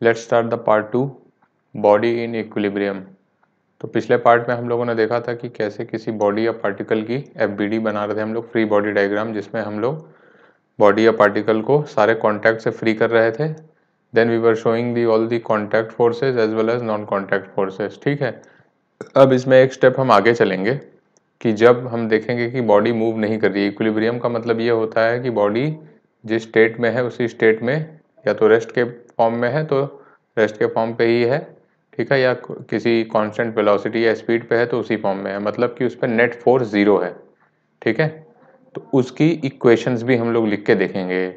Let's start the part 2, body in equilibrium. तो पिछले part में हम लोगों ने देखा था कि कैसे किसी बॉडी या पार्टिकल की एफबीडी बना रहे थे हम लोग, फ्री बॉडी डायग्राम, जिसमें हम लोग बॉडी या पार्टिकल को सारे कॉन्टैक्ट से फ्री कर रहे थे। Then we were showing the all the contact forces as well as non contact forces. ठीक है, अब इसमें एक स्टेप हम आगे चलेंगे कि जब हम देखेंगे कि बॉडी मूव नहीं कर रही है। इक्विलिब्रियम का मतलब ये होता है कि बॉडी जिस स्टेट में है उसी स्टेट में या तो रेस्ट के फॉर्म में है तो रेस्ट के फॉर्म पे ही है, ठीक है, या किसी कांस्टेंट वेलोसिटी या स्पीड पे है तो उसी फॉर्म में है, मतलब कि उस पर नेट फोर्स जीरो है। ठीक है, तो उसकी इक्वेशंस भी हम लोग लिख के देखेंगे।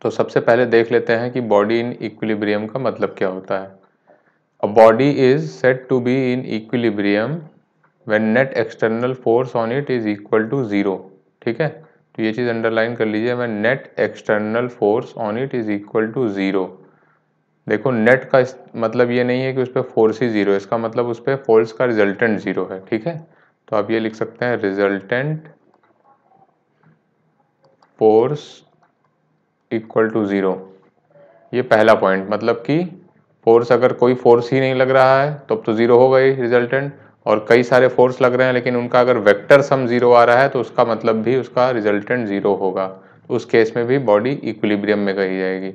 तो सबसे पहले देख लेते हैं कि बॉडी इन इक्विलिब्रियम का मतलब क्या होता है। A body is said to be in equilibrium when net external force on it is equal to zero। ठीक है, तो ये चीज अंडरलाइन कर लीजिए, when net external force on it is equal to zero। देखो नेट का मतलब ये नहीं है कि उस पर फोर्स ही जीरो है, इसका मतलब उस पर फोर्स का रिजल्टेंट जीरो है। ठीक है, तो आप ये लिख सकते हैं resultant force equal to zero. ये पहला पॉइंट, मतलब कि फोर्स, अगर कोई फोर्स ही नहीं लग रहा है तो अब तो जीरो होगा ही रिजल्टेंट, और कई सारे फोर्स लग रहे हैं लेकिन उनका अगर वेक्टर सम जीरो आ रहा है तो उसका मतलब भी उसका रिजल्टेंट जीरो होगा। उस केस में भी बॉडी इक्विलिब्रियम में कही जाएगी।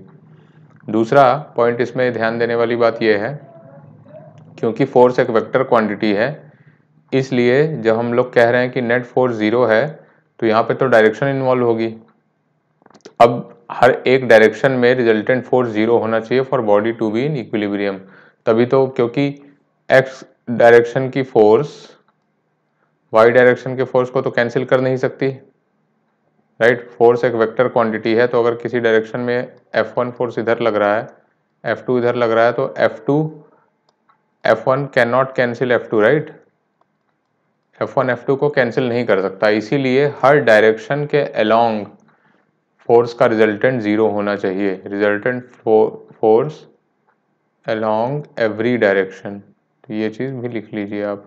दूसरा पॉइंट इसमें ध्यान देने वाली बात यह है, क्योंकि फोर्स एक वेक्टर क्वांटिटी है, इसलिए जब हम लोग कह रहे हैं कि नेट फोर्स जीरो है तो यहाँ पे तो डायरेक्शन इन्वॉल्व होगी। अब हर एक डायरेक्शन में रिजल्टेंट फोर्स जीरो होना चाहिए for body to be in equilibrium, तभी तो, क्योंकि एक्स डायरेक्शन की फोर्स वाई डायरेक्शन के फोर्स को तो कैंसिल कर नहीं सकती, राइट। फोर्स एक वेक्टर क्वांटिटी है, तो अगर किसी डायरेक्शन में F1 फोर्स इधर लग रहा है, F2 इधर लग रहा है, तो F1 can not cancel F2, right. F1 F2 को कैंसिल नहीं कर सकता, इसीलिए हर डायरेक्शन के अलोंग फोर्स का रिजल्टेंट जीरो होना चाहिए। Resultant force along every direction, तो ये चीज भी लिख लीजिए आप,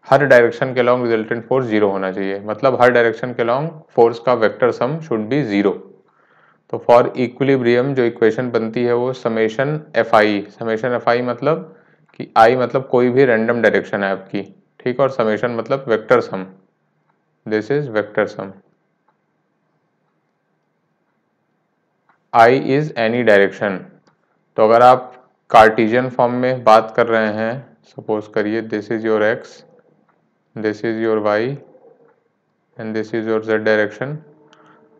हर डायरेक्शन के अलोंग रिजल्टेंट फोर्स जीरो होना चाहिए, मतलब हर डायरेक्शन के अलोंग फोर्स का vector sum should be zero. तो फॉर इक्विलिब्रियम जो इक्वेशन बनती है वो समेशन एफ आई मतलब कि आई मतलब कोई भी रैंडम डायरेक्शन है आपकी, ठीक, और समेशन मतलब vector sum, this is vector sum. I is any direction, तो अगर आप कार्टेशियन फॉर्म में बात कर रहे हैं, सपोज करिए this is your X, this is your Y and this is your Z direction,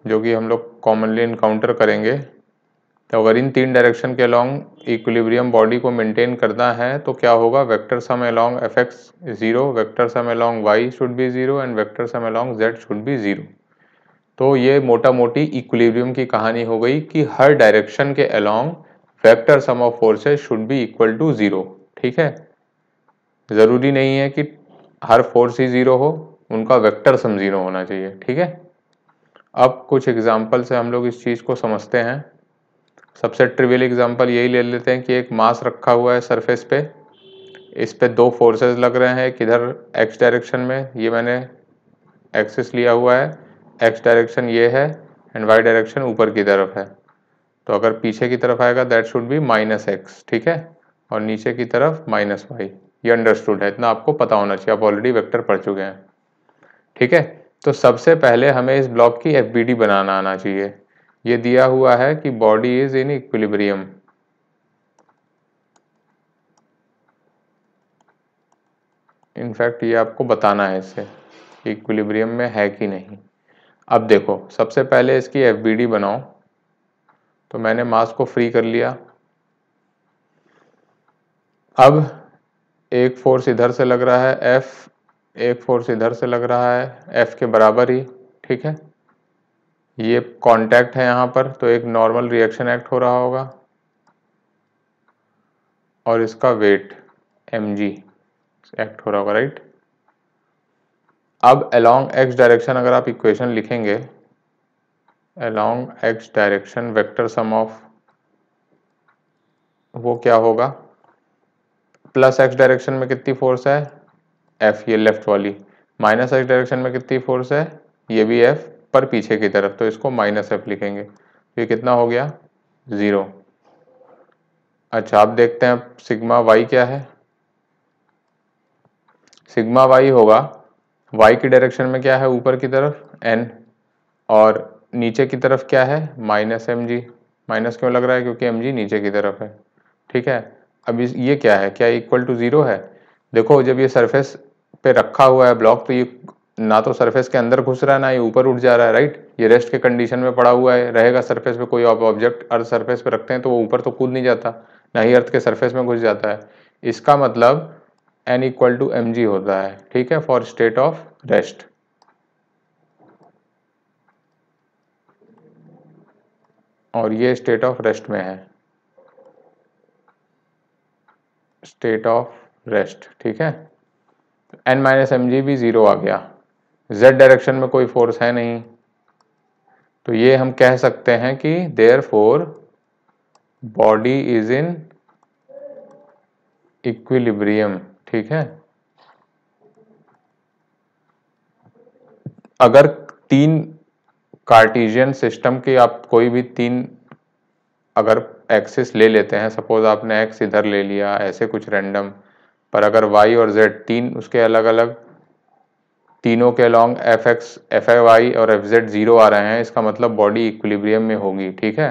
जो कि हम लोग कॉमनली इनकाउंटर करेंगे। तो अगर इन तीन डायरेक्शन के अलोंग इक्विलिब्रियम बॉडी को मेंटेन करना है तो क्या होगा, vector sum along F x zero, vector sum along why should be zero and vector sum along Z should be zero. तो ये मोटा मोटी इक्विलिब्रियम की कहानी हो गई कि हर डायरेक्शन के along vector sum of forces should be equal to zero. ठीक है, जरूरी नहीं है कि हर फोर्स ही जीरो हो, उनका वेक्टर सम जीरो होना चाहिए। ठीक है, अब कुछ एग्जाम्पल से हम लोग इस चीज को समझते हैं। सबसे ट्रिवियल एग्जांपल यही ले लेते हैं कि एक मास रखा हुआ है सरफेस पे, इस पे दो फोर्सेस लग रहे हैं, किधर एक्स डायरेक्शन में, ये मैंने एक्सिस लिया हुआ है, एक्स डायरेक्शन ये है एंड वाई डायरेक्शन ऊपर की तरफ है। तो अगर पीछे की तरफ आएगा that should be minus X, ठीक है, और नीचे की तरफ माइनस वाई। ये अंडरस्टूड है, इतना आपको पता होना चाहिए, आप ऑलरेडी वेक्टर पढ़ चुके हैं। ठीक है, तो सबसे पहले हमें इस ब्लॉक की एफबीडी बनाना आना चाहिए। ये दिया हुआ है कि body is in equilibrium, in fact ये आपको बताना है इससे इक्विलिब्रियम में है कि नहीं। अब देखो, सबसे पहले इसकी एफबीडी बनाओ, तो मैंने मास को फ्री कर लिया। अब एक फोर्स इधर से लग रहा है F, एक फोर्स इधर से लग रहा है F के बराबर ही, ठीक है। ये कांटेक्ट है यहाँ पर, तो एक नॉर्मल रिएक्शन एक्ट हो रहा होगा और इसका वेट mg एक्ट हो रहा होगा, राइट। अब अलोंग x डायरेक्शन अगर आप इक्वेशन लिखेंगे, along x direction vector sum of, वो क्या होगा, प्लस x डायरेक्शन में कितनी फोर्स है F, ये लेफ्ट वाली, माइनस x डायरेक्शन में कितनी फोर्स है, ये भी F पर पीछे की तरफ, तो इसको माइनस F लिखेंगे। तो ये कितना हो गया, जीरो। अच्छा, अब देखते हैं सिग्मा वाई क्या है। सिग्मा वाई होगा, वाई की डायरेक्शन में क्या है, ऊपर की तरफ एन, और नीचे की तरफ क्या है, माइनस एम जी। माइनस क्यों लग रहा है, क्योंकि एम जी नीचे की तरफ है। ठीक है, अब ये क्या है, क्या इक्वल टू जीरो है। देखो जब ये सरफेस पे रखा हुआ है ब्लॉक, तो ये ना तो सरफेस के अंदर घुस रहा है, ना ये ऊपर उठ जा रहा है, राइट। ये रेस्ट के कंडीशन में पड़ा हुआ है, रहेगा सरफेस पे। कोई ऑब्जेक्ट अर्थ सरफेस पे रखते हैं तो वो ऊपर तो कूद नहीं जाता, ना ही अर्थ के सरफेस में घुस जाता है। इसका मतलब N equal to M G होता है, ठीक है, फॉर स्टेट ऑफ रेस्ट। और ये स्टेट ऑफ रेस्ट में है, स्टेट ऑफ रेस्ट, ठीक है। एन माइनस एम जी भी जीरो आ गया, जेड डायरेक्शन में कोई फोर्स है नहीं, तो ये हम कह सकते हैं कि therefore body is in equilibrium, ठीक है। अगर तीन कार्टेशियन सिस्टम की आप कोई भी तीन अगर एक्सिस ले लेते हैं, सपोज आपने एक्स इधर ले लिया, ऐसे कुछ रैंडम, पर अगर वाई और जेड तीन उसके अलग अलग, तीनों के long F X, F I Y और एफ जेड जीरो आ रहे हैं, इसका मतलब बॉडी इक्विलिब्रियम में होगी, ठीक है।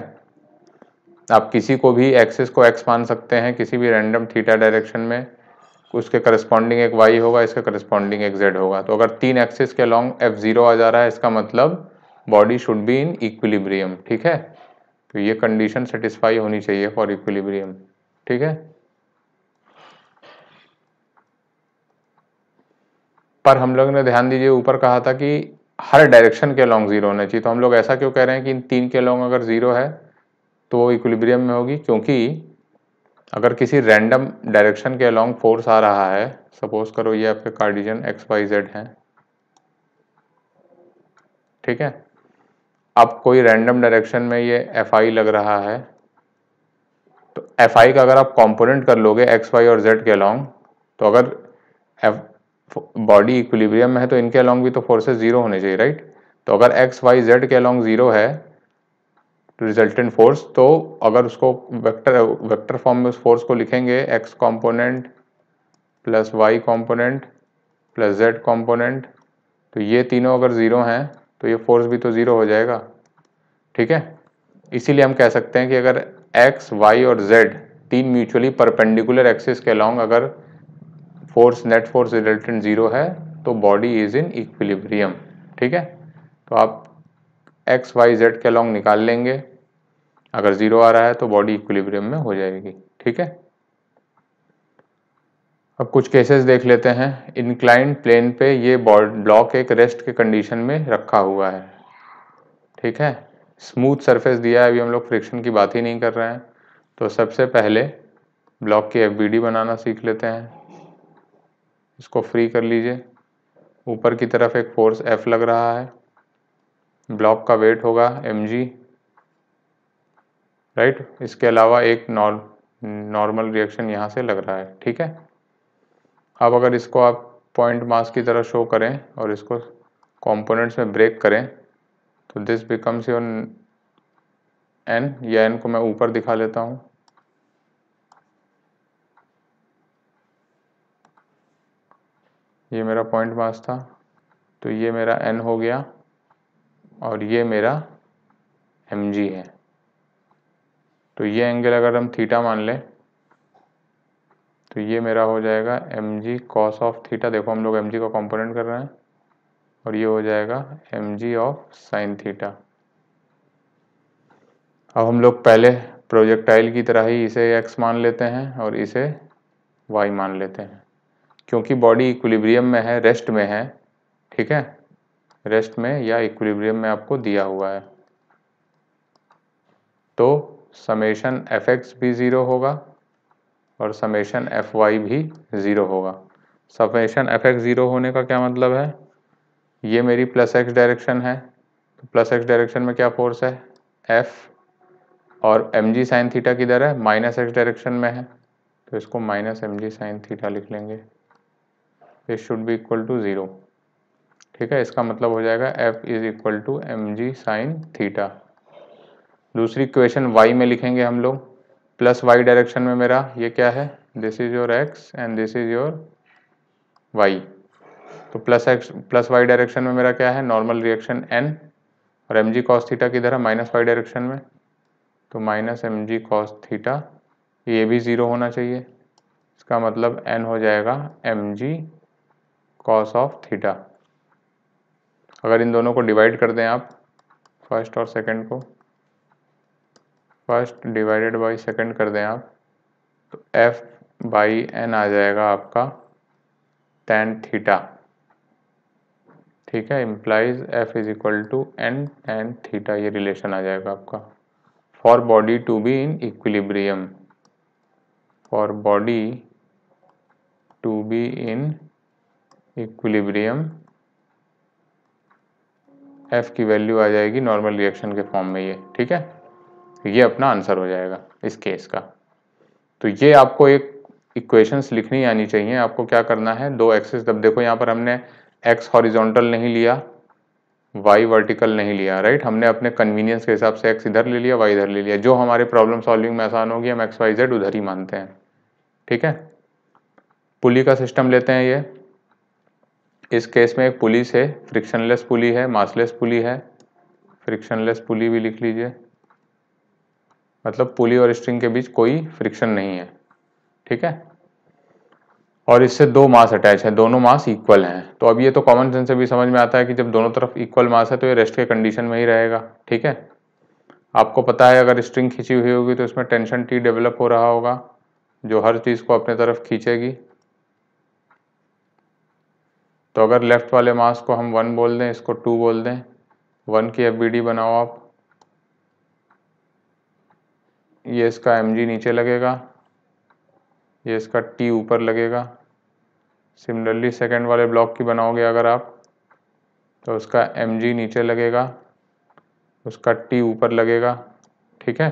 आप किसी को भी एक्सिस को एक्स मान सकते हैं, किसी भी रैंडम थीटा डायरेक्शन में, उसके करस्पॉन्डिंग एक वाई होगा, इसके करस्पॉन्डिंग एक जेड होगा। तो अगर तीन एक्सिस के लॉन्ग एफ जीरो आ जा रहा है, इसका मतलब body should be in equilibrium, ठीक है। तो ये कंडीशन सेटिस्फाई होनी चाहिए फॉर इक्विलिब्रियम, ठीक है। पर हम लोग ने ध्यान दीजिए, ऊपर कहा था कि हर डायरेक्शन के लॉन्ग जीरो होना चाहिए, तो हम लोग ऐसा क्यों कह रहे हैं कि इन तीन के लॉन्ग अगर जीरो है तो वो इक्विलिब्रियम में होगी, क्योंकि अगर किसी रैंडम डायरेक्शन के अलॉन्ग फोर्स आ रहा है, सपोज करो ये आपके कार्डिजन एक्स वाई जेड हैं, ठीक है। अब कोई रैंडम डायरेक्शन में ये एफ आई लग रहा है, तो एफ आई का अगर आप कंपोनेंट कर लोगे एक्स वाई और जेड के अलॉन्ग, तो अगर एफ बॉडी इक्विलिब्रियम में है तो इनके अलॉन्ग भी तो फोर्सेस जीरो होने चाहिए, राइट। तो अगर एक्स वाई जेड के अलॉन्ग जीरो है रिजल्टेंट फोर्स, तो अगर उसको वेक्टर वेक्टर फॉर्म में उस फोर्स को लिखेंगे, X component plus Y component plus Z component, तो ये तीनों अगर जीरो हैं तो ये फोर्स भी तो जीरो हो जाएगा, ठीक है। इसीलिए हम कह सकते हैं कि अगर एक्स वाई और जेड तीन म्यूचुअली परपेंडिकुलर एक्सिस के अलॉन्ग अगर force net force resultant zero है तो बॉडी इज इन इक्विलिब्रियम, ठीक है। तो आप एक्स वाई जेड के अलॉन्ग निकाल लेंगे, अगर जीरो आ रहा है तो बॉडी इक्विलिब्रियम में हो जाएगी, ठीक है। अब कुछ केसेस देख लेते हैं। इंक्लाइंड प्लेन पे ये ब्लॉक एक रेस्ट के कंडीशन में रखा हुआ है, ठीक है। स्मूथ सरफेस दिया है, अभी हम लोग फ्रिक्शन की बात ही नहीं कर रहे हैं। तो सबसे पहले ब्लॉक की एफबीडी बनाना सीख लेते हैं। इसको फ्री कर लीजिए। ऊपर की तरफ एक फोर्स एफ लग रहा है, ब्लॉक का वेट होगा mg, राइट। इसके अलावा एक नॉर्मल रिएक्शन यहाँ से लग रहा है, ठीक है। अब अगर इसको आप पॉइंट मास की तरह शो करें और इसको कंपोनेंट्स में ब्रेक करें, तो दिस बिकम्स योर एन, या एन को मैं ऊपर दिखा लेता हूँ। ये मेरा पॉइंट मास था, तो ये मेरा एन हो गया और ये मेरा एम जी है। तो ये एंगल अगर हम थीटा मान लें तो ये मेरा हो जाएगा M G cos of theta. देखो हम लोग एम जी का कॉम्पोनेंट कर रहे हैं, और ये हो जाएगा M G of sine theta. अब हम लोग पहले प्रोजेक्टाइल की तरह ही इसे एक्स मान लेते हैं और इसे वाई मान लेते हैं, क्योंकि बॉडी इक्विलिब्रियम में है, रेस्ट में है, ठीक है। रेस्ट में या इक्विलिब्रियम में आपको दिया हुआ है, तो समेशन एफ एक्स भी ज़ीरो होगा और समेशन एफ वाई भी ज़ीरो होगा। समेशन एफ एक्स ज़ीरो होने का क्या मतलब है, ये मेरी प्लस एक्स डायरेक्शन है, तो प्लस एक्स डायरेक्शन में क्या फोर्स है, एफ, और एम जी साइन थीटा किधर है, माइनस एक्स डायरेक्शन में है, तो इसको minus M G sine theta लिख लेंगे। This should be equal to zero, ठीक है। इसका मतलब हो जाएगा F is equal to M G sine theta. दूसरी इक्वेशन वाई में लिखेंगे हम लोग, प्लस वाई डायरेक्शन में मेरा ये क्या है, this is your X and this is your Y. तो प्लस वाई डायरेक्शन में मेरा क्या है, नॉर्मल रिएक्शन एन, और एम जी कॉस थीटा किधर है, माइनस वाई डायरेक्शन में, तो minus M G cos theta, ये भी ज़ीरो होना चाहिए। इसका मतलब एन हो जाएगा M G cos of theta. अगर इन दोनों को डिवाइड कर दें आप, फर्स्ट और सेकंड को, फर्स्ट डिवाइडेड बाई सेकंड कर दें आप, तो एफ बाई एन आ जाएगा आपका tan थीटा। ठीक है, implies F is equal to N tan theta, ये रिलेशन आ जाएगा आपका। For body to be in equilibrium, for body to be in equilibrium, F की वैल्यू आ जाएगी नॉर्मल रिएक्शन के फॉर्म में ये। ठीक है, ये अपना आंसर हो जाएगा इस केस का। तो ये आपको एक इक्वेशंस लिखनी आनी चाहिए। आपको क्या करना है, दो एक्सिस, तब देखो यहाँ पर हमने एक्स हॉरिजॉन्टल नहीं लिया, वाई वर्टिकल नहीं लिया, राइट। हमने अपने कन्वीनियंस के हिसाब से एक्स इधर ले लिया, वाई इधर ले लिया, जो हमारे प्रॉब्लम सॉल्विंग में आसान होगी हम एक्स वाई जेड उधर ही मानते हैं। ठीक है, पुली का सिस्टम लेते हैं। ये इस केस में एक पुली से, फ्रिक्शनलेस पुली है, मासलेस पुली है, फ्रिक्शनलेस पुली भी लिख लीजिए, मतलब पुली और स्ट्रिंग के बीच कोई फ्रिक्शन नहीं है। ठीक है, और इससे दो मास अटैच है, दोनों मास इक्वल हैं। तो अब ये तो कॉमन सेंस से भी समझ में आता है कि जब दोनों तरफ इक्वल मास है तो ये रेस्ट के कंडीशन में ही रहेगा। ठीक है, आपको पता है अगर स्ट्रिंग खींची हुई होगी तो इसमें टेंशन टी डेवलप हो रहा होगा जो हर चीज को अपने तरफ खींचेगी। तो अगर लेफ्ट वाले मास को हम 1 बोल दें, इसको 2 बोल दें, 1 की एफबीडी बनाओ आप, ये इसका mg नीचे लगेगा, ये इसका t ऊपर लगेगा। सिमिलरली सेकेंड वाले ब्लॉक की बनाओगे अगर आप, तो उसका mg नीचे लगेगा, उसका t ऊपर लगेगा। ठीक है,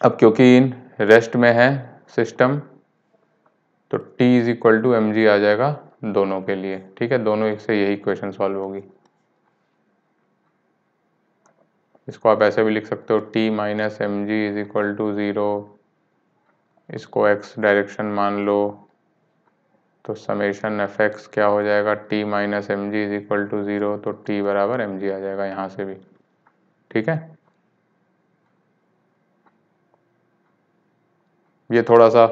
अब क्योंकि इन रेस्ट में है सिस्टम, तो t is equal to M g आ जाएगा दोनों के लिए। ठीक है, दोनों एक से यही इक्वेशन सॉल्व होगी। इसको आप ऐसे भी लिख सकते हो, t minus M G is equal to 0, इसको x डायरेक्शन मान लो, तो समेशन एफ एक्स क्या हो जाएगा, t minus M G is equal to 0, तो t बराबर एम जी आ जाएगा यहाँ से भी। ठीक है, ये थोड़ा सा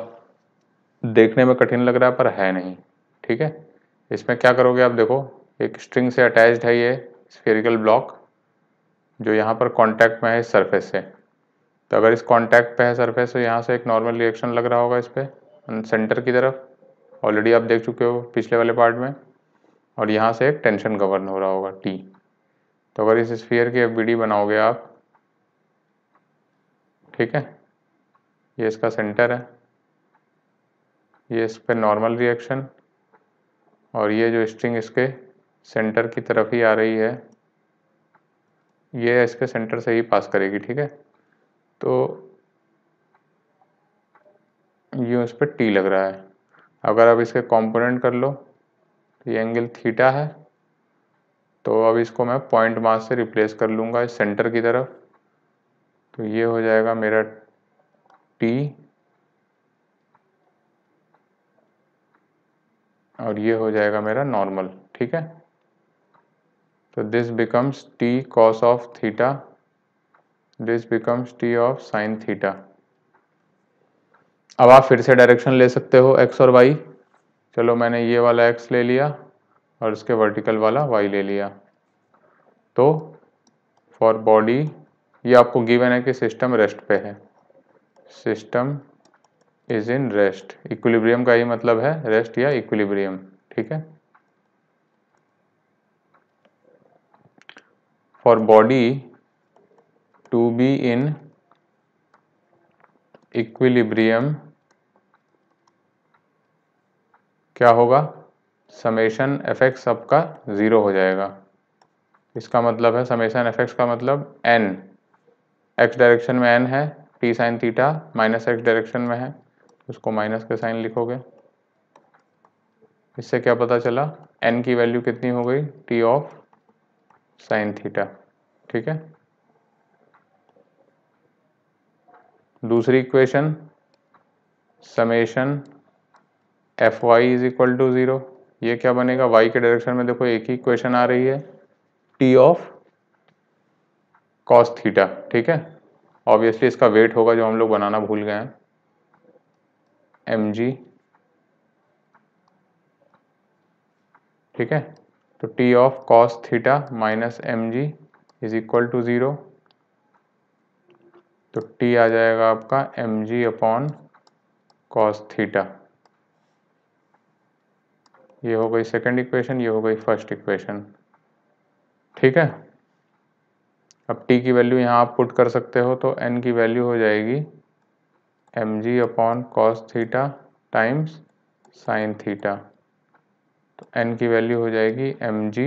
देखने में कठिन लग रहा है पर है नहीं। ठीक है, इसमें क्या करोगे आप, देखो एक स्ट्रिंग से अटैच्ड है ये स्फेरिकल ब्लॉक जो यहाँ पर कांटेक्ट में है इस सरफेस से। तो अगर इस कांटेक्ट पे है सरफेस, तो यहाँ से एक नॉर्मल रिएक्शन लग रहा होगा इस पर सेंटर की तरफ, ऑलरेडी आप देख चुके हो पिछले वाले पार्ट में, और यहाँ से एक टेंशन गवर्न हो रहा होगा टी। तो अगर इस स्फीयर की एफबीडी बनाओगे आप, ठीक है, ये इसका सेंटर है, ये इस पर नॉर्मल रिएक्शन, और ये जो स्ट्रिंग इसके सेंटर की तरफ ही आ रही है, ये इसके सेंटर से ही पास करेगी। ठीक है, तो यूँ इस पर टी लग रहा है। अगर आप इसके कंपोनेंट कर लो तो ये एंगल थीटा है, तो अब इसको मैं पॉइंट मास से रिप्लेस कर लूँगा इस सेंटर की तरफ, तो ये हो जाएगा मेरा टी, और ये हो जाएगा मेरा नॉर्मल। ठीक है, तो this becomes T cos of theta, this becomes T of sine theta. अब आप फिर से डायरेक्शन ले सकते हो एक्स और वाई। चलो मैंने ये वाला एक्स ले लिया और इसके वर्टिकल वाला वाई ले लिया। तो फॉर बॉडी, ये आपको गिवन है कि सिस्टम रेस्ट पे है, system is in rest, equilibrium का ही मतलब है रेस्ट या इक्विलिब्रियम। ठीक है, for body to be in equilibrium क्या होगा, समेशन एफ एक्स सबका 0 हो जाएगा। इसका मतलब है समेशन एफ एक्स का मतलब एन, एक्स डायरेक्शन में एन है, T sine theta minus x direction में है, उसको माइनस के साइन लिखोगे। इससे क्या पता चला, एन की वैल्यू कितनी हो गई, टी ऑफ साइन थीटा। ठीक है, दूसरी equation summation F Y is equal to 0, ये क्या बनेगा, y के डायरेक्शन में देखो एक ही इक्वेशन आ रही है, t ऑफ कॉस थीटा, ठीक है। ऑब्वियसली इसका वेट होगा जो हम लोग बनाना भूल गए हैं, mg, ठीक है। तो t of cos theta minus mg is equal to 0, तो t आ जाएगा आपका mg अपॉन कॉस थीटा। ये हो गई सेकंड इक्वेशन, ये हो गई फर्स्ट इक्वेशन, ठीक है। अब t की वैल्यू यहाँ आप पुट कर सकते हो, तो n की वैल्यू हो जाएगी mg upon cos theta times sine theta, तो n की वैल्यू हो जाएगी mg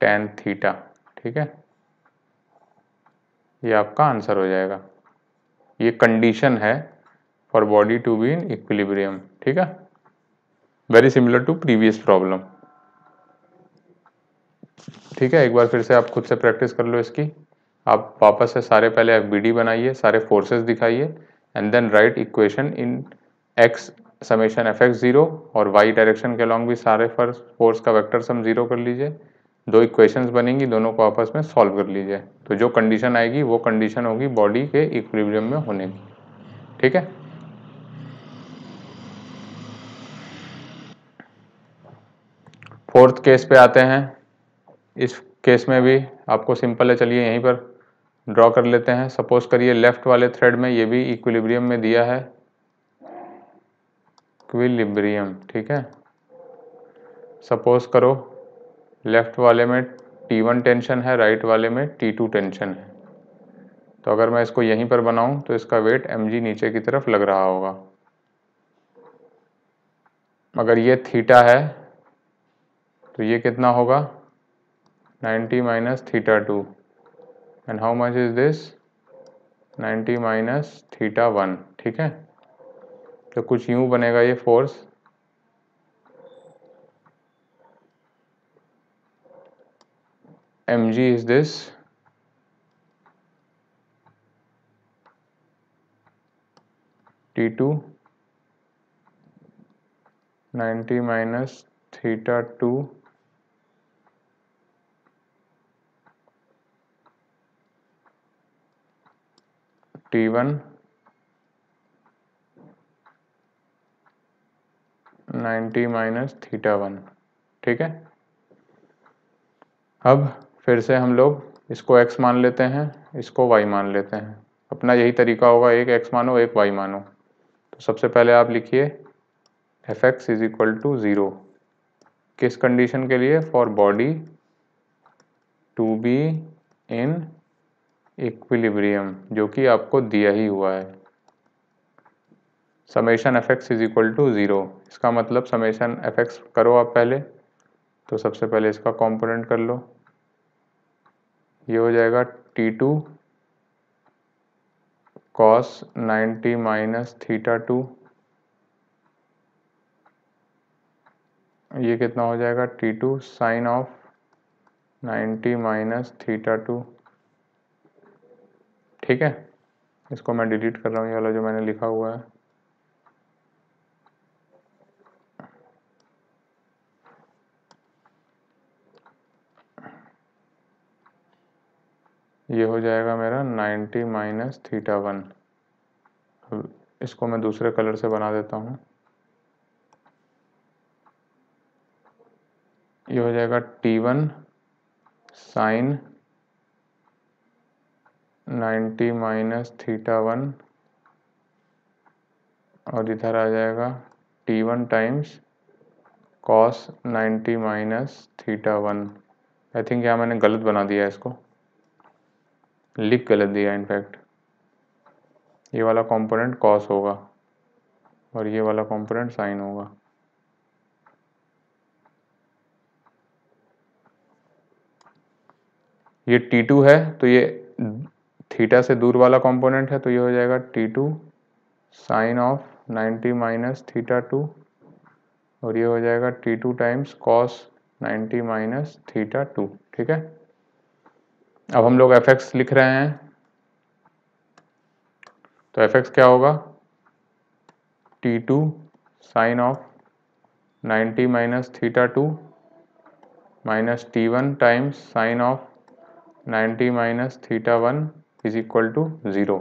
tan थीटा, ठीक है। ये आपका आंसर हो जाएगा। ये कंडीशन है for body to be in equilibrium, ठीक है। Very similar to previous problem, ठीक है। एक बार फिर से आप खुद से प्रैक्टिस कर लो इसकी। आप वापस से सारे पहले एफबीडी बनाइए, सारे फोर्सेस दिखाइए, and then write equation in X summation F X 0 और वाई डायरेक्शन के अलॉन्ग भी सारे फोर्स का वेक्टर सम 0 कर लीजिए। दो इक्वेशंस बनेंगी, दोनों को आपस में सॉल्व कर लीजिए। तो जो कंडीशन आएगी वो कंडीशन होगी बॉडी के इक्विलिब्रियम में होने की, ठीक है। फोर्थ केस पे आते हैं। इस केस में भी आपको सिंपल है, चलिए यहीं पर ड्रॉ कर लेते हैं। सपोज करिए लेफ्ट वाले थ्रेड में ये भी इक्विलिब्रियम में दिया है, इक्विलिब्रियम, ठीक है। सपोज करो लेफ्ट वाले में T1 टेंशन है, राइट वाले में T2 टेंशन है। तो अगर मैं इसको यहीं पर बनाऊं तो इसका वेट mg नीचे की तरफ लग रहा होगा। अगर ये थीटा है तो ये कितना होगा, 90 minus theta 2, and how much is this, 90 minus theta 1, ठीक है। तो कुछ यूं बनेगा ये force, mg is this, T2 90 minus theta 2 T1 90 minus theta 1, ठीक है। अब फिर से हम लोग इसको x मान लेते हैं, इसको y मान लेते हैं। अपना यही तरीका होगा, एक x मानो एक y मानो। तो सबसे पहले आप लिखिए F X is equal to 0, किस कंडीशन के लिए, for body to be in equilibrium, जो कि आपको दिया ही हुआ है। Summation F X is equal to 0, इसका मतलब समेशन एफ एक्स करो आप पहले, तो सबसे पहले इसका कंपोनेंट कर लो। ये हो जाएगा T2 cos 90 माइनस थीटा 2, ये कितना हो जाएगा T2 sine of 90 minus theta 2, ठीक है। इसको मैं डिलीट कर रहा हूँ, ये वाला जो मैंने लिखा हुआ है। ये हो जाएगा मेरा 90 माइनस थीटा 1। अब इसको मैं दूसरे कलर से बना देता हूँ। ये हो जाएगा T1 साइन 90 माइनस थीटा 1, और इधर आ जाएगा T1 times cos 90 minus theta 1। I think यहाँ मैंने गलत बना दिया, इसको लिख गलत दिया इनफैक्ट। ये वाला कंपोनेंट कॉस होगा और ये वाला कंपोनेंट साइन होगा। ये T2 है तो ये थीटा से दूर वाला कंपोनेंट है, तो ये हो जाएगा T2 sine of 90 minus theta 2, और ये हो जाएगा T2 times cos 90 minus theta 2, ठीक है। अब हम लोग एफ एक्स लिख रहे हैं, तो एफ एक्स क्या होगा, T2 sine of 90 minus theta 2 minus T1 times sine of 90 minus theta 1 is equal to 0।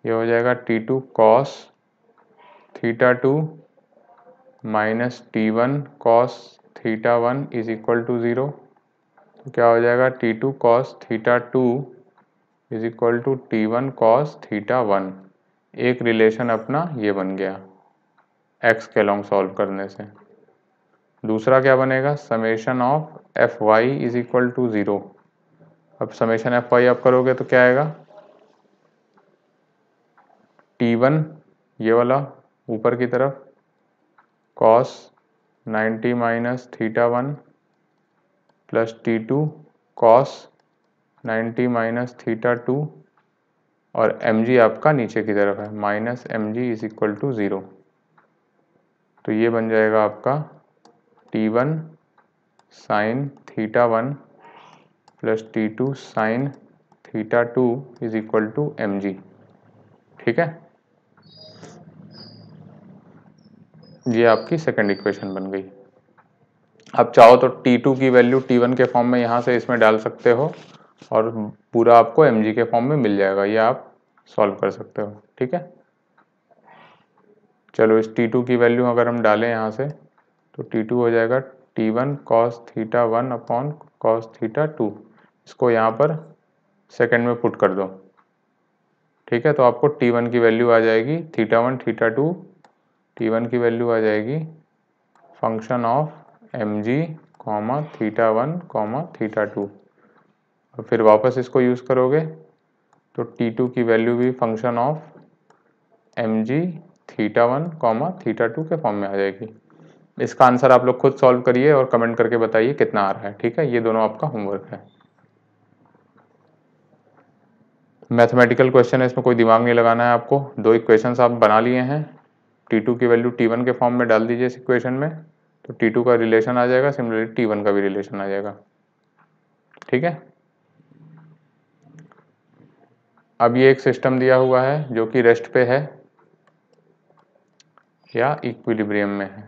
ये हो जाएगा T2 cos theta 2 minus T1 cos theta 1 is equal to 0। तो क्या हो जाएगा, T2 cos theta 2 is equal to T1 cos theta 1। एक relation अपना ये बन गया एक्स के लॉन्ग सॉल्व करने से। दूसरा क्या बनेगा, summation of F Y is equal to 0। अब समेशन एफ वाई आप करोगे तो क्या आएगा, T1 ये वाला ऊपर की तरफ cos 90 minus theta 1 plus T2 cos 90 minus theta 2 और mg आपका नीचे की तरफ है minus mg is equal to 0। तो ये बन जाएगा आपका T1 sine theta 1 plus T2 sine theta 2 is equal to mg। ठीक है, ये आपकी सेकंड इक्वेशन बन गई। अब चाहो तो T2 की वैल्यू T1 के फॉर्म में यहाँ से इसमें डाल सकते हो और पूरा आपको mg के फॉर्म में मिल जाएगा, ये आप सॉल्व कर सकते हो। ठीक है, चलो इस T2 की वैल्यू अगर हम डालें यहाँ से तो T2 हो जाएगा T1 cos theta 1 upon cos theta 2। इसको यहाँ पर सेकंड में पुट कर दो। ठीक है, तो आपको T1 की वैल्यू आ जाएगी थीटा 1 थीटा 2, T1 की वैल्यू आ जाएगी function of mg comma theta 1 comma theta 2। और फिर वापस इसको यूज़ करोगे तो T2 की वैल्यू भी function of mg theta 1 comma theta 2 के फॉर्म में आ जाएगी। इसका आंसर आप लोग खुद सॉल्व करिए और कमेंट करके बताइए कितना आ रहा है। ठीक है, ये दोनों आपका होमवर्क है। मैथमेटिकल क्वेश्चन है, इसमें कोई दिमाग नहीं लगाना है आपको। दो इक्वेशंस आप बना लिए हैं, T2 की वैल्यू T1 के फॉर्म में डाल दीजिए इस इक्वेशन में, तो T2 का रिलेशन आ जाएगा, सिमिलरली T1 का भी रिलेशन आ जाएगा। ठीक है, अब ये एक सिस्टम दिया हुआ है जो कि रेस्ट पे है या इक्विलिब्रियम में है।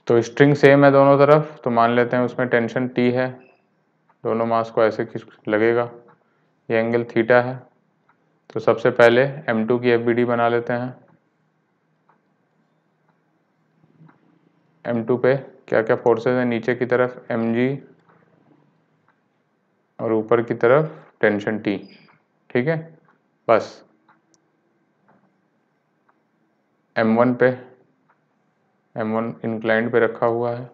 तो स्ट्रिंग सेम है दोनों तरफ, तो मान लेते हैं उसमें टेंशन T है, दोनों मास को ऐसे लगेगा, ये एंगल थीटा है। तो सबसे पहले M2 की FBD बना लेते हैं। M2 पे क्या क्या फोर्सेस हैं, नीचे की तरफ mg और ऊपर की तरफ टेंशन T। ठीक है, बस M1 पे, M1 इंक्लाइंड पे रखा हुआ है,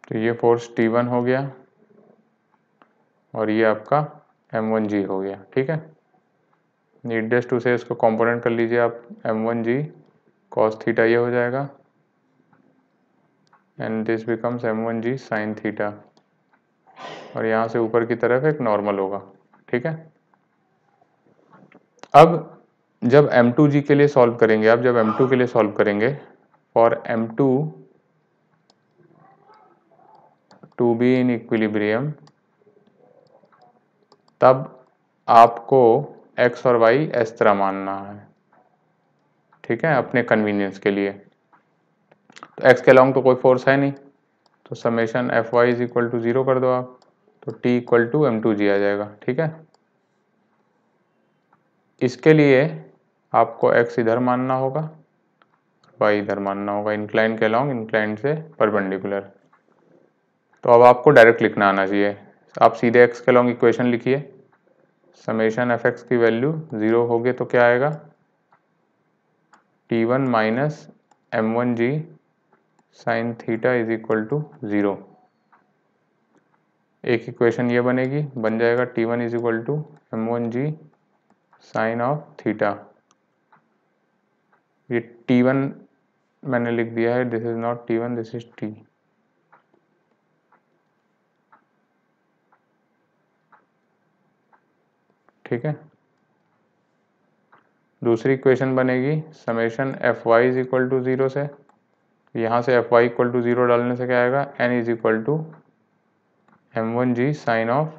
तो ये फोर्स T1 हो गया और ये आपका M1G हो गया। ठीक है, नीडलेस टू से इसको कंपोनेंट कर लीजिए आप, M1G cos थीटा ये हो जाएगा and this becomes M1G sin theta, और यहाँ से ऊपर की तरफ एक नॉर्मल होगा। ठीक है, अब जब M2G के लिए सॉल्व करेंगे, आप जब M2 के लिए सॉल्व करेंगे, for M2 to be in equilibrium, तब आपको x और y इस तरह मानना है। ठीक है, अपने कन्वीनियंस के लिए। तो x के अलोंग तो कोई फोर्स है नहीं, तो summation F Y is equal to 0 कर दो आप, तो t इक्वल टू M2G आ जाएगा। ठीक है, इसके लिए आपको x इधर मानना होगा, y इधर मानना होगा, इंक्लाइन के अलोंग, इंक्लाइन से परपेंडिकुलर। तो अब आपको डायरेक्ट लिखना आना चाहिए, आप सीधे x के अलोंग इक्वेशन लिखिए, समेशन एफ एक्स की वैल्यू 0 होगी तो क्या आएगा, T1 minus M1G sine theta is equal to 0। एक इक्वेशन ये बनेगी, बन जाएगा T1 is equal to M1G sine of theta. ये T1 मैंने लिख दिया है, this is not T1, this is T। ठीक है, दूसरी इक्वेशन बनेगी समेशन F Y is equal to 0 से, यहाँ से एफ वाई इक्वल टू 0 डालने से क्या आएगा, N is equal to m1g sine of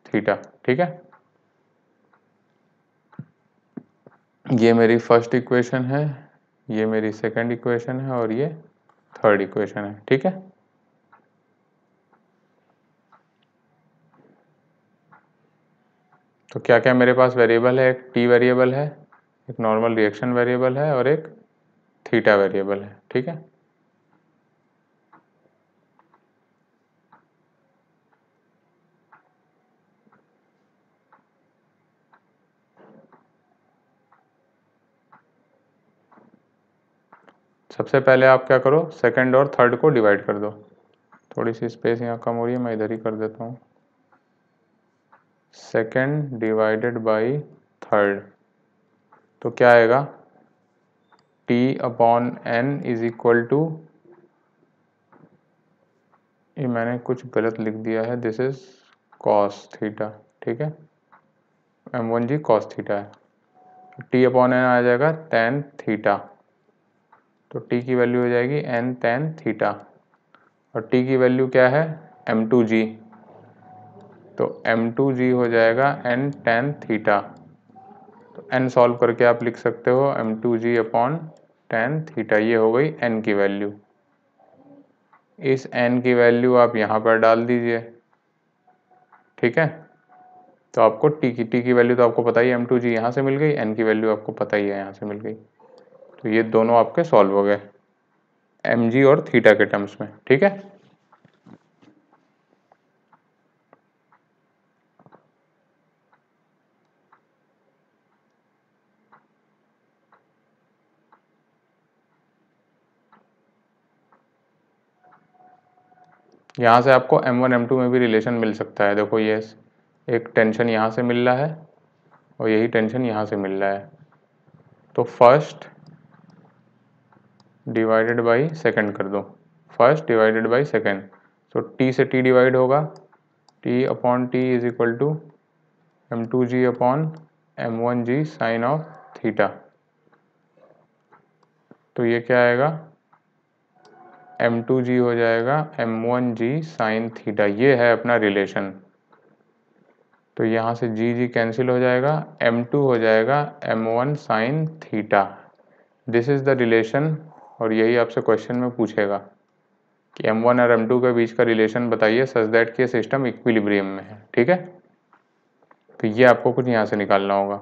theta. ठीक है, ये मेरी फर्स्ट इक्वेशन है, ये मेरी सेकंड इक्वेशन है और ये थर्ड इक्वेशन है। ठीक है, तो क्या क्या मेरे पास वेरिएबल है, एक टी वेरिएबल है, एक नॉर्मल रिएक्शन वेरिएबल है और एक थीटा वेरिएबल है। ठीक है, सबसे पहले आप क्या करो, सेकंड और थर्ड को डिवाइड कर दो। थोड़ी सी स्पेस यहाँ कम हो रही है, मैं इधर ही कर देता हूँ। सेकंड डिवाइडेड बाई थर्ड, तो क्या आएगा, t upon n is equal to, ये मैंने कुछ गलत लिख दिया है, दिस इज कॉस थीटा। ठीक है, m1g कॉस थीटा है, t अपॉन n आ जाएगा tan थीटा, तो t की वैल्यू हो जाएगी n tan थीटा, और t की वैल्यू क्या है, m2g, तो m2g हो जाएगा n tan थीटा, तो n सॉल्व करके आप लिख सकते हो m2g अपॉन tan थीटा, ये हो गई n की वैल्यू। इस n की वैल्यू आप यहाँ पर डाल दीजिए। ठीक है, तो आपको t की वैल्यू तो आपको पता ही है, m2g यहाँ से मिल गई, n की वैल्यू आपको पता ही है यहाँ से मिल गई, तो ये दोनों आपके सॉल्व हो गए mg और थीटा के टर्म्स में। ठीक है, यहाँ से आपको m1 m2 में भी रिलेशन मिल सकता है। देखो ये एक टेंशन यहाँ से मिल रहा है और यही टेंशन यहाँ से मिल रहा है, तो फर्स्ट डिवाइडेड बाई सेकंड कर दो, फर्स्ट डिवाइडेड बाई सेकंड, तो t से t डिवाइड होगा, t upon t is equal to m2g upon m1g sine of theta, तो ये क्या आएगा, m2g हो जाएगा m1g साइन थीटा, ये है अपना रिलेशन। तो यहाँ से g कैंसिल हो जाएगा, m2 हो जाएगा m1 sine theta, this is the relation, और यही आपसे क्वेश्चन में पूछेगा कि m1 और m2 के बीच का रिलेशन बताइए सच दैट कि सिस्टम इक्विलिब्रियम में है। ठीक है, तो ये आपको कुछ यहाँ से निकालना होगा,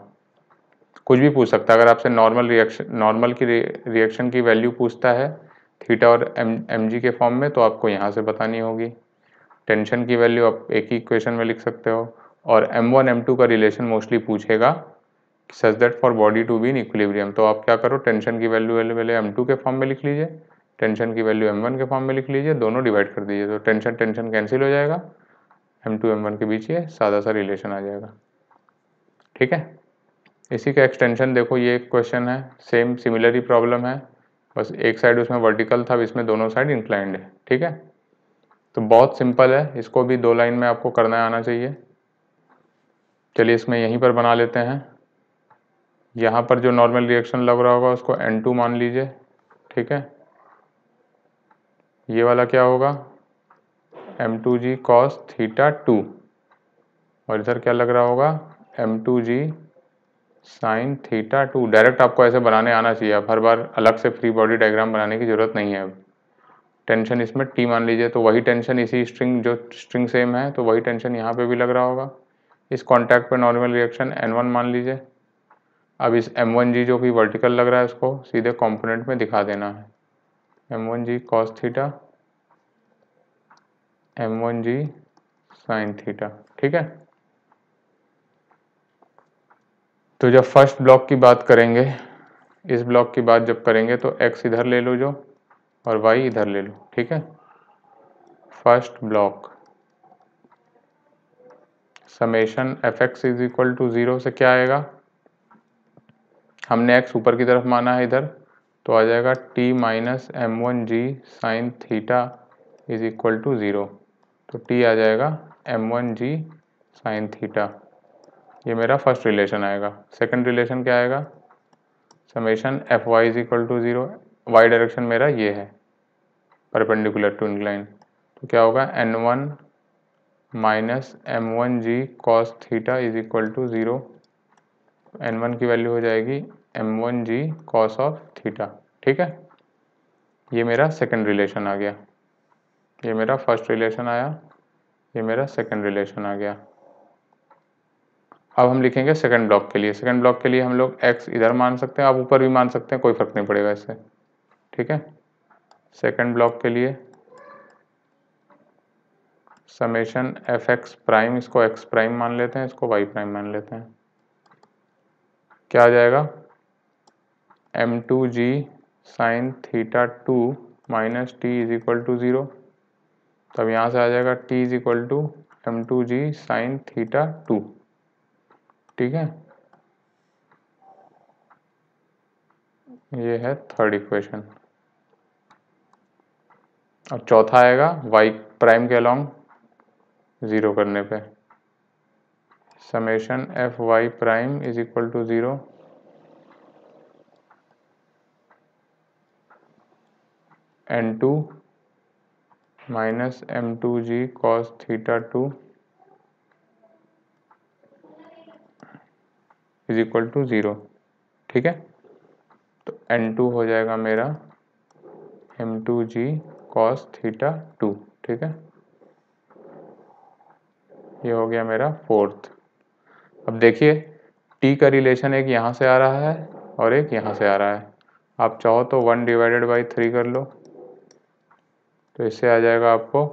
कुछ भी पूछ सकता है। अगर आपसे नॉर्मल की रिएक्शन की वैल्यू पूछता है थीटा और mg के फॉर्म में, तो आपको यहाँ से बतानी होगी। टेंशन की वैल्यू आप एक ही इक्वेशन में लिख सकते हो, और m1 m2 का रिलेशन मोस्टली पूछेगा such that for body to be in equilibrium, तो आप क्या करो, टेंशन की वैल्यू पहले m2 के फॉर्म में लिख लीजिए, टेंशन की वैल्यू m1 के फॉर्म में लिख लीजिए, दोनों डिवाइड कर दीजिए, तो टेंशन टेंशन कैंसिल हो जाएगा, m2 m1 के बीच ये सादा सा रिलेशन आ जाएगा। ठीक है, इसी का एक्सटेंशन देखो, ये एक क्वेश्चन है, सेम सिमिलर ही प्रॉब्लम है, बस एक साइड उसमें वर्टिकल था, इसमें दोनों साइड इंक्लाइंड है। ठीक है, तो बहुत सिंपल है, इसको भी 2 लाइन में आपको करना आना चाहिए। चलिए इसमें यहीं पर बना लेते हैं, यहाँ पर जो नॉर्मल रिएक्शन लग रहा होगा उसको N2 मान लीजिए। ठीक है, ये वाला क्या होगा, m2g cos थीटा 2, और इधर क्या लग रहा होगा, m2g साइन थीटा 2। डायरेक्ट आपको ऐसे बनाने आना चाहिए, आप हर बार अलग से फ्री बॉडी डायग्राम बनाने की जरूरत नहीं है। अब टेंशन इसमें t मान लीजिए, तो वही टेंशन इसी स्ट्रिंग, जो स्ट्रिंग सेम है, तो वही टेंशन यहाँ पे भी लग रहा होगा। इस कॉन्टैक्ट पे नॉर्मल रिएक्शन N1 मान लीजिए। अब इस m1g जो कि वर्टिकल लग रहा है, उसको सीधे कॉम्पोनेंट में दिखा देना है, m1g cos theta, m1g sine theta. ठीक है, तो जब फर्स्ट ब्लॉक की बात करेंगे, इस ब्लॉक की बात जब करेंगे, तो x इधर ले लो जो, और y इधर ले लो। ठीक है, first block summation fx is equal to 0 से क्या आएगा, हमने x ऊपर की तरफ माना है इधर, तो आ जाएगा t minus m1g sine theta is equal to 0, तो t आ जाएगा m1g साइन थीटा, ये मेरा फर्स्ट रिलेशन आएगा। सेकंड रिलेशन क्या आएगा, summation F Y is equal to 0, Y direction मेरा ये है परपेंडिकुलर टू इंक्लाइन, तो क्या होगा n1 minus m1g cos theta is equal to 0, n1 की वैल्यू हो जाएगी m1g cos ऑफ थीटा। ठीक है, ये मेरा सेकंड रिलेशन आ गया, ये मेरा फर्स्ट रिलेशन आया, ये मेरा सेकंड रिलेशन आ गया। अब हम लिखेंगे सेकंड ब्लॉक के लिए। सेकंड ब्लॉक के लिए हम लोग x इधर मान सकते हैं, आप ऊपर भी मान सकते हैं, कोई फर्क नहीं पड़ेगा इससे। ठीक है, सेकंड ब्लॉक के लिए समेशन एफ एक्स प्राइम, इसको एक्स प्राइम मान लेते हैं, इसको वाई प्राइम मान लेते हैं। क्या आ जाएगा m2g sine theta 2 minus T is equal to 0, तब यहाँ से आ जाएगा t is equal to m2g sine theta 2। ठीक है, ये है थर्ड इक्वेशन। और चौथा आएगा y प्राइम के अलॉन्ग 0 करने पे, summation F Y prime is equal to 0 n2 minus m2g cos theta 2 is equal to 0। ठीक है, तो n2 हो जाएगा मेरा m2g cos थीटा 2। ठीक है, ये हो गया मेरा फोर्थ। अब देखिए t का रिलेशन एक यहाँ से आ रहा है और एक यहाँ से आ रहा है, आप चाहो तो 1 डिवाइडेड बाई 3 कर लो, तो इससे आ जाएगा आपको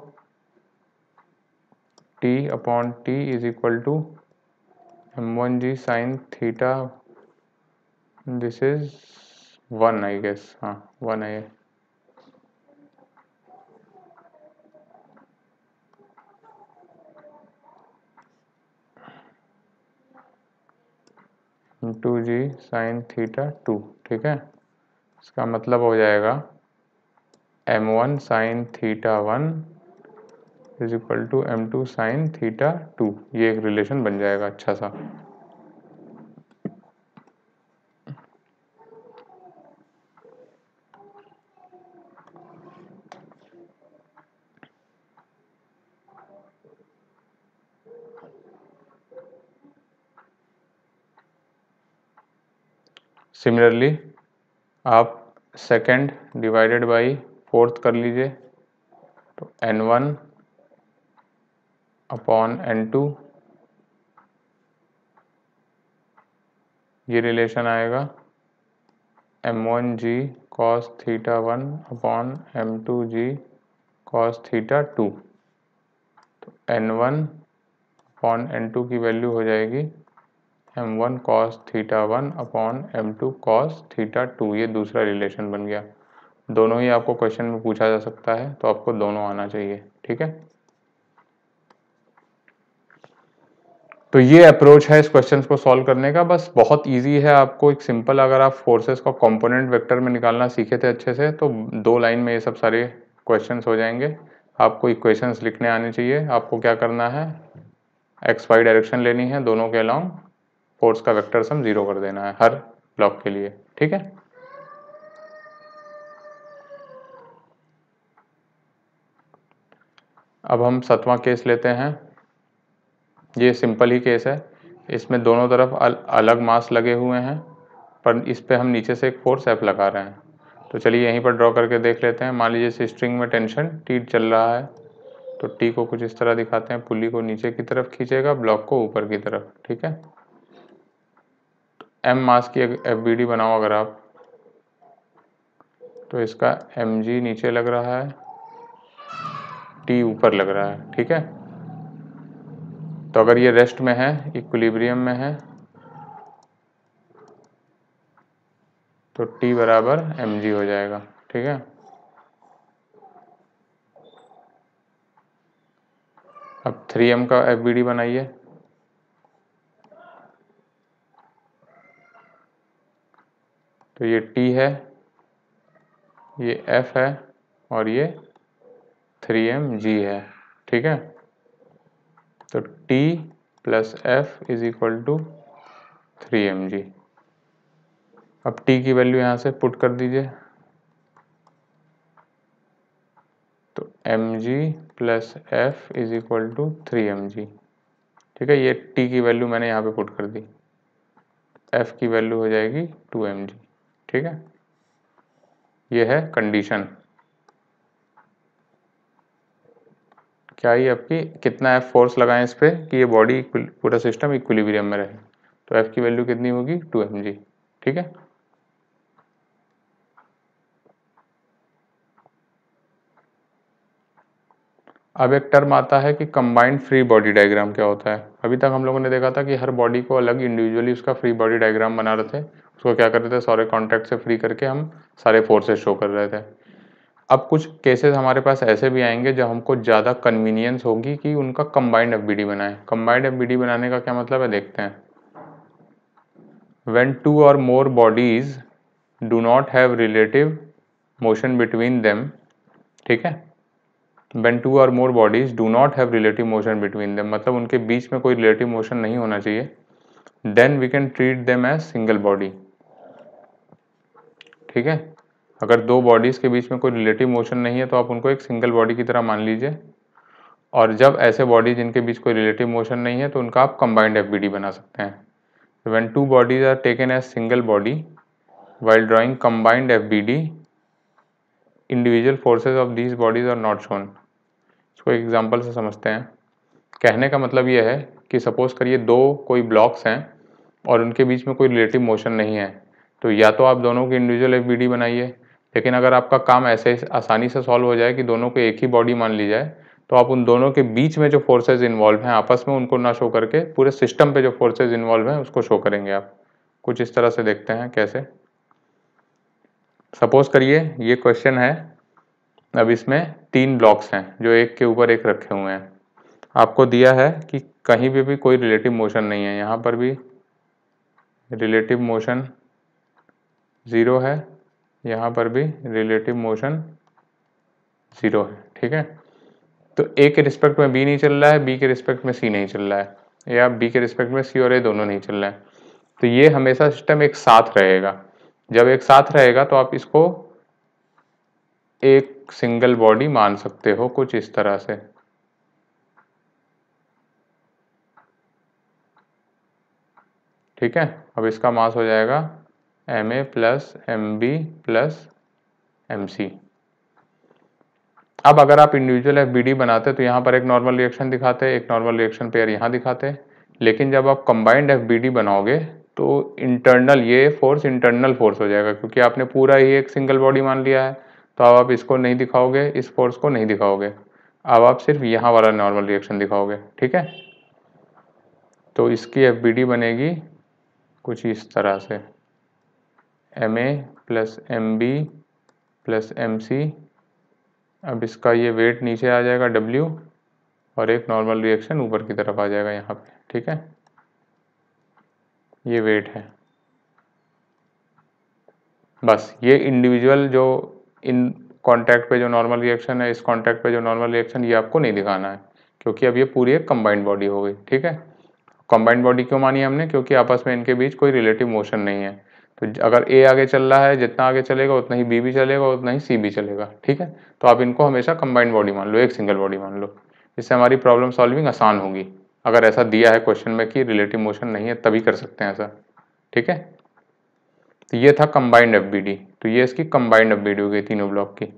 t upon t is equal to m1g sine theta, this is 1 I guess, हाँ 1 है। m2g sine theta 2। ठीक है, इसका मतलब हो जाएगा m1 sine theta 1 is equal to m2 sine theta 2, ये एक रिलेशन बन जाएगा अच्छा सा। सिमिलरली आप सेकेंड डिवाइडेड बाई फोर्थ कर लीजिए, तो n1 अपॉन n2, ये रिलेशन आएगा m1g cos theta 1 upon m2g cos theta 2, तो n1 अपॉन n2 की वैल्यू हो जाएगी m1 cos theta 1 upon m2 cos theta 2, ये दूसरा रिलेशन बन गया। दोनों ही आपको क्वेश्चन में पूछा जा सकता है, तो आपको दोनों आना चाहिए। ठीक है, तो ये अप्रोच है इस क्वेश्चन को सॉल्व करने का, बस बहुत इजी है। आपको एक सिंपल, अगर आप फोर्सेस का कंपोनेंट वेक्टर में निकालना सीखे थे अच्छे से, तो 2 लाइन में ये सब सारे क्वेश्चंस हो जाएंगे। आपको इक्वेशंस लिखने आने चाहिए। आपको क्या करना है, एक्स वाई डायरेक्शन लेनी है, दोनों के अलॉन्ग फोर्स का वेक्टर सम 0 कर देना है हर ब्लॉक के लिए। ठीक है, अब हम 7वां केस लेते हैं। ये सिंपल ही केस है, इसमें दोनों तरफ अलग मास लगे हुए हैं, पर इस पे हम नीचे से एक फोर्स F लगा रहे हैं। तो चलिए यहीं पर ड्रॉ करके देख लेते हैं। मान लीजिए इस स्ट्रिंग में टेंशन T चल रहा है, तो T को कुछ इस तरह दिखाते हैं, पुली को नीचे की तरफ खींचेगा, ब्लॉक को ऊपर की तरफ। ठीक है, M मास की FBD बनाओ अगर आप, तो इसका mg नीचे लग रहा है, T ऊपर लग रहा है। ठीक है, तो अगर ये रेस्ट में है, इक्विलिब्रियम में है, तो T बराबर mg हो जाएगा। ठीक है, अब 3m का FBD बनाइए, तो ये T है, ये F है, और ये 3mg है। ठीक है, तो T plus F is equal to 3mg। अब टी की वैल्यू यहाँ से पुट कर दीजिए, तो mg plus F is equal to 3mg। ठीक है, ये टी की वैल्यू मैंने यहाँ पे पुट कर दी, एफ की वैल्यू हो जाएगी 2mg। ठीक है, ये है कंडीशन। क्या ही आपकी कितना एफ फोर्स लगाएं इस पे कि ये बॉडी पूरा सिस्टम इक्विलिब्रियम में रहे, तो एफ की वैल्यू कितनी होगी 2mg। ठीक है, अब एक टर्म आता है कि कंबाइंड फ्री बॉडी डायग्राम क्या होता है। अभी तक हम लोगों ने देखा था कि हर बॉडी को अलग इंडिविजुअली उसका फ्री बॉडी डायग्राम बना रहे थे, उसको क्या कर रहे थे, सारे कॉन्टैक्ट से फ्री करके हम सारे फोर्सेस शो कर रहे थे। अब कुछ केसेस हमारे पास ऐसे भी आएंगे जब हमको ज़्यादा कन्वीनियंस होगी कि उनका कंबाइंड एफबीडी बनाएं। कंबाइंड एफबीडी बनाने का क्या मतलब है, देखते हैं। When two or more bodies do not have relative motion between them, ठीक है, when two or more bodies do not have relative motion between them, मतलब उनके बीच में कोई relative motion नहीं होना चाहिए, then we can treat them as single body। ठीक है, अगर दो बॉडीज के बीच में कोई रिलेटिव मोशन नहीं है तो आप उनको एक सिंगल बॉडी की तरह मान लीजिए, और जब ऐसे बॉडी जिनके बीच कोई रिलेटिव मोशन नहीं है तो उनका आप कंबाइंड एफबीडी बना सकते हैं। When two bodies are taken as single body while drawing combined FBD, individual forces of these bodies are not shown। इसको एक एग्जांपल से समझते हैं। कहने का मतलब ये है कि सपोज करिए दो कोई ब्लॉक्स हैं और उनके बीच में कोई रिलेटिव मोशन नहीं है, तो या तो आप दोनों की इंडिविजुअल एफबीडी बनाइए, लेकिन अगर आपका काम ऐसे आसानी से सॉल्व हो जाए कि दोनों को एक ही बॉडी मान ली जाए, तो आप उन दोनों के बीच में जो फोर्सेज इन्वॉल्व हैं आपस में उनको ना शो करके पूरे सिस्टम पे जो फोर्सेज इन्वॉल्व हैं उसको शो करेंगे आप। कुछ इस तरह से देखते हैं कैसे। सपोज करिए ये क्वेश्चन है, अब इसमें 3 ब्लॉक्स हैं जो एक के ऊपर एक रखे हुए हैं। आपको दिया है कि कहीं भी कोई रिलेटिव मोशन नहीं है, यहाँ पर भी रिलेटिव मोशन 0 है, यहाँ पर भी रिलेटिव मोशन 0 है। ठीक है, तो ए के रिस्पेक्ट में बी नहीं चल रहा है, बी के रिस्पेक्ट में सी नहीं चल रहा है, या बी के रिस्पेक्ट में सी और ए दोनों नहीं चल रहा है, तो ये हमेशा सिस्टम एक साथ रहेगा। जब एक साथ रहेगा तो आप इसको एक सिंगल बॉडी मान सकते हो कुछ इस तरह से। ठीक है, अब इसका मास हो जाएगा ma plus mb plus mc। अब अगर आप इंडिविजुअल एफबीडी बनाते तो यहाँ पर एक नॉर्मल रिएक्शन दिखाते, एक नॉर्मल रिएक्शन पेयर यहाँ दिखाते, लेकिन जब आप कंबाइंड एफबीडी बनाओगे तो इंटरनल ये फोर्स इंटरनल फोर्स हो जाएगा, क्योंकि आपने पूरा ही एक सिंगल बॉडी मान लिया है, तो अब आप इसको नहीं दिखाओगे, इस फोर्स को नहीं दिखाओगे, अब आप सिर्फ यहाँ वाला नॉर्मल रिएक्शन दिखाओगे। ठीक है, तो इसकी एफबीडी बनेगी कुछ इस तरह से, ma plus mb plus mc। अब इसका ये वेट नीचे आ जाएगा W, और एक नॉर्मल रिएक्शन ऊपर की तरफ आ जाएगा यहाँ पे। ठीक है, ये वेट है। बस ये इंडिविजुअल जो इन कांटेक्ट पे जो नॉर्मल रिएक्शन है, इस कांटेक्ट पे जो नॉर्मल रिएक्शन, ये आपको नहीं दिखाना है, क्योंकि अब ये पूरी एक कंबाइंड बॉडी हो गई। ठीक है, कंबाइंड बॉडी क्यों मानी हमने, क्योंकि आपस में इनके बीच कोई रिलेटिव मोशन नहीं है, तो अगर ए आगे चल रहा है, जितना आगे चलेगा उतना ही बी भी चलेगा, उतना ही सी भी चलेगा। ठीक है, तो आप इनको हमेशा कंबाइंड बॉडी मान लो, एक सिंगल बॉडी मान लो, इससे हमारी प्रॉब्लम सॉल्विंग आसान होगी। अगर ऐसा दिया है क्वेश्चन में कि रिलेटिव मोशन नहीं है तभी कर सकते हैं ऐसा। ठीक है, तो ये था कंबाइंड एफबीडी, तो ये इसकी कंबाइंड एफबीडी हो गई तीनों ब्लॉक की।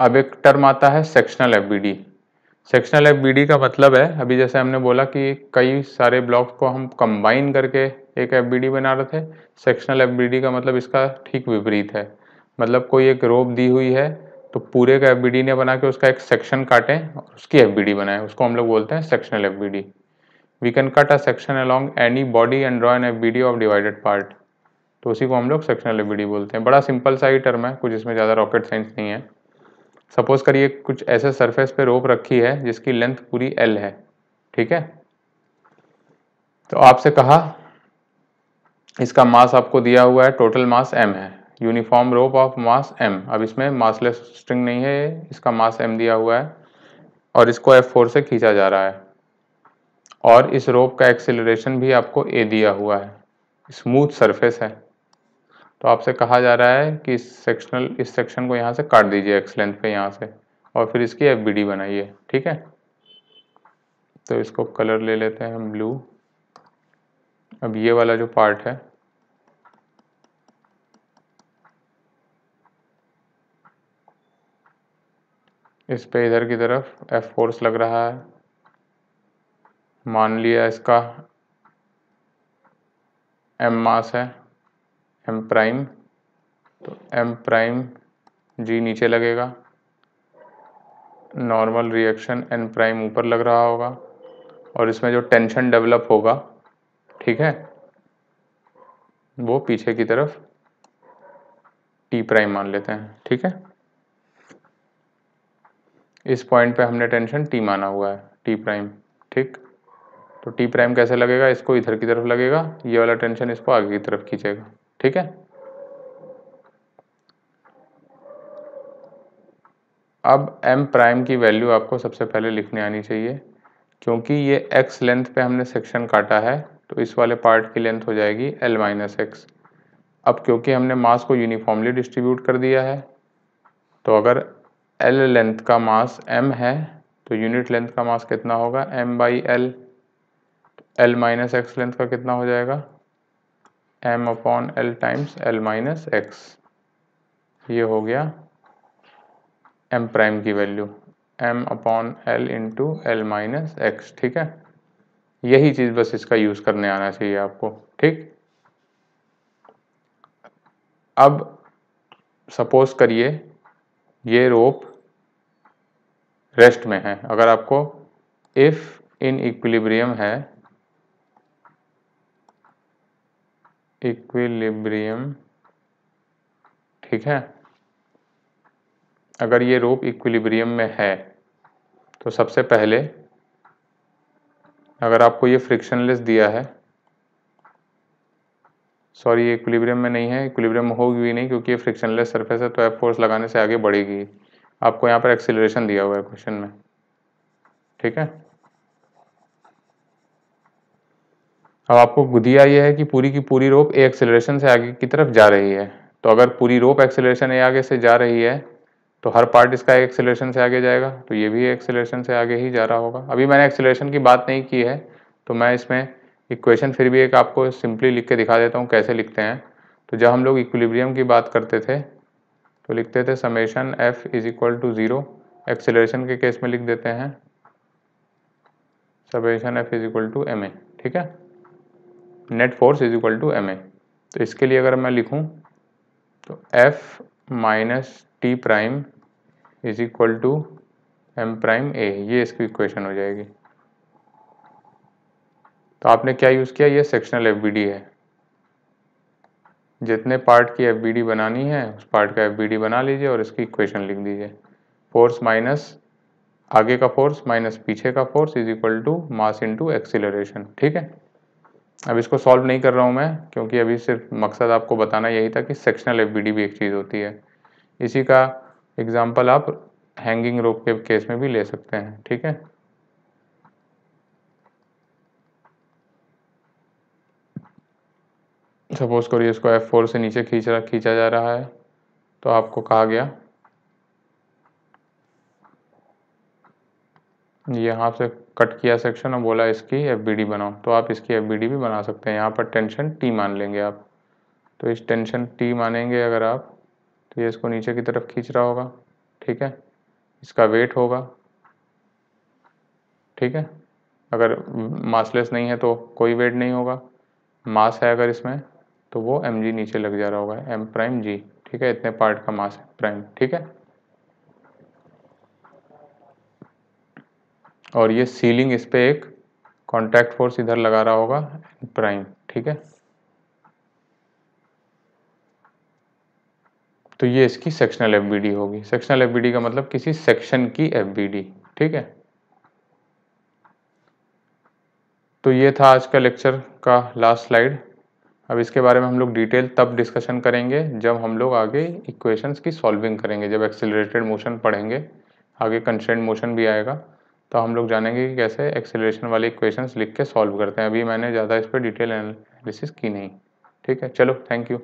अब एक टर्म आता है सेक्शनल एफबीडी। सेक्शनल एफबीडी का मतलब है, अभी जैसे हमने बोला कि कई सारे ब्लॉक्स को हम कंबाइन करके एक एफबीडी बना रहे थे, सेक्शनल एफबीडी का मतलब इसका ठीक विपरीत है। मतलब कोई एक रोप दी हुई है तो पूरे का एफबीडी ने बना के उसका एक सेक्शन काटें और उसकी एफबीडी बनाए, उसको हम लोग बोलते हैं sectional FBD. We can cut a section along any body and draw an FBD of divided part, तो उसी को हम लोग सेक्शनल एफबीडी बोलते हैं। बड़ा सिंपल सा ही टर्म है, कुछ इसमें ज़्यादा रॉकेट साइंस नहीं है। सपोज करिए कुछ ऐसे सरफेस पे रोप रखी है जिसकी लेंथ पूरी L है। ठीक है, तो आपसे कहा इसका मास आपको दिया हुआ है, टोटल मास m है, uniform rope of mass m। अब इसमें मासलेस स्ट्रिंग नहीं है, इसका मास m दिया हुआ है और इसको F4 से खींचा जा रहा है। और इस रोप का एक्सेलरेशन भी आपको ए दिया हुआ है, स्मूथ सरफेस है। तो आपसे कहा जा रहा है कि इस सेक्शन को यहाँ से काट दीजिए एक्स लेंथ पे यहाँ से, और फिर इसकी एफबीडी बनाइए। ठीक है, तो इसको कलर ले लेते हैं हम ब्लू। अब ये वाला जो पार्ट है इस पे इधर की तरफ एफ फोर्स लग रहा है। मान लिया इसका एम मास है, एम प्राइम, तो एम प्राइम जी नीचे लगेगा, नॉर्मल रिएक्शन एन प्राइम ऊपर लग रहा होगा, और इसमें जो टेंशन डेवलप होगा, ठीक है, वो पीछे की तरफ टी प्राइम मान लेते हैं। ठीक है, इस पॉइंट पे हमने टेंशन टी माना हुआ है, टी प्राइम। ठीक, तो टी प्राइम कैसे लगेगा, इसको इधर की तरफ लगेगा, ये वाला टेंशन इसको आगे की तरफ खींचेगा। ठीक है, अब एम प्राइम की वैल्यू आपको सबसे पहले लिखने आनी चाहिए, क्योंकि ये एक्स लेंथ पे हमने सेक्शन काटा है, तो इस वाले पार्ट की लेंथ हो जाएगी एल माइनस एक्स। अब क्योंकि हमने मास को यूनिफॉर्मली डिस्ट्रीब्यूट कर दिया है, तो अगर एल लेंथ का मास एम है तो यूनिट लेंथ का मास कितना होगा, M by L. L minus X length का कितना हो जाएगा, M upon L times L minus X. ये हो गया एम प्राइम की value, M upon L into L minus X. ठीक है, यही चीज़ बस इसका यूज़ करने आना चाहिए आपको। ठीक, अब सपोज करिए ये रोप रेस्ट में है। अगर आपको इफ इन इक्विलिब्रियम है, इक्विलिब्रियम, ठीक है, अगर ये रोप इक्विलिब्रियम में है तो सबसे पहले अगर आपको ये फ्रिक्शनलेस दिया है, सॉरी ये इक्विलिब्रियम में नहीं है, इक्विलिब्रियम में होगी भी नहीं क्योंकि ये फ्रिक्शनलेस सरफेस है, तो एफ फोर्स लगाने से आगे बढ़ेगी। आपको यहाँ पर एक्सीलरेशन दिया हुआ है क्वेश्चन में। ठीक है, अब आपको दिया ये है कि पूरी की पूरी रोप ए एक्सेलरेशन से आगे की तरफ जा रही है, तो अगर पूरी रोप एक्सेलरेशन ए आगे से जा रही है तो हर पार्ट इसका एक्सेलरेशन से आगे जाएगा, तो ये भी एक्सेलरेशन से आगे ही जा रहा होगा। अभी मैंने एक्सेलरेशन की बात नहीं की है, तो मैं इसमें इक्वेशन फिर भी एक आपको सिंपली लिख के दिखा देता हूँ कैसे लिखते हैं। तो जब हम लोग इक्विलिब्रियम की बात करते थे तो लिखते थे summation f is equal to zero, acceleration के केस में लिख देते हैं summation f is equal to m a. ठीक है, net force is equal to m a. तो इसके लिए अगर मैं लिखूं तो f minus t prime is equal to m prime a, ये इसकी इक्वेशन हो जाएगी। तो आपने क्या यूज़ किया, ये सेक्शनल एफबीडी है। जितने पार्ट की एफबीडी बनानी है उस पार्ट का एफबीडी बना लीजिए और इसकी इक्वेशन लिख दीजिए। फोर्स माइनस आगे का फोर्स माइनस पीछे का force is equal to mass into acceleration. ठीक है, अब इसको सॉल्व नहीं कर रहा हूँ मैं, क्योंकि अभी सिर्फ मकसद आपको बताना यही था कि सेक्शनल एफबीडी भी एक चीज़ होती है। इसी का एग्जांपल आप हैंगिंग रोप के केस में भी ले सकते हैं। ठीक है, सपोज करिए इसको F4 से नीचे खींचा जा रहा है, तो आपको कहा गया यहाँ से कट किया सेक्शन और बोला इसकी एफबीडी बनाओ, तो आप इसकी एफबीडी भी बना सकते हैं। यहाँ पर टेंशन टी मान लेंगे आप, तो इस टेंशन टी मानेंगे अगर आप, तो ये इसको नीचे की तरफ खींच रहा होगा। ठीक है, इसका वेट होगा। ठीक है, अगर मासलेस नहीं है तो कोई वेट नहीं होगा, मास है अगर इसमें तो वो एम जी नीचे लग जा रहा होगा, एम प्राइम जी। ठीक है, इतने पार्ट का मास है प्राइम। ठीक है, और ये सीलिंग इस पे एक कॉन्टैक्ट फोर्स इधर लगा रहा होगा प्राइम। ठीक है, तो ये इसकी सेक्शनल एफबीडी होगी। सेक्शनल एफबीडी का मतलब किसी सेक्शन की एफबीडी। ठीक है, तो ये था आज का लेक्चर का लास्ट स्लाइड। अब इसके बारे में हम लोग डिटेल तब डिस्कशन करेंगे जब हम लोग आगे इक्वेशंस की सॉल्विंग करेंगे, जब एक्सेलरेटेड मोशन पढ़ेंगे, आगे कंस्ट्रेंट मोशन भी आएगा, तो हम लोग जानेंगे कि कैसे एक्सेलरेशन वाले इक्वेशंस लिख के सॉल्व करते हैं। अभी मैंने ज़्यादा इस पर डिटेल एनालिसिस की नहीं। ठीक है, चलो थैंक यू।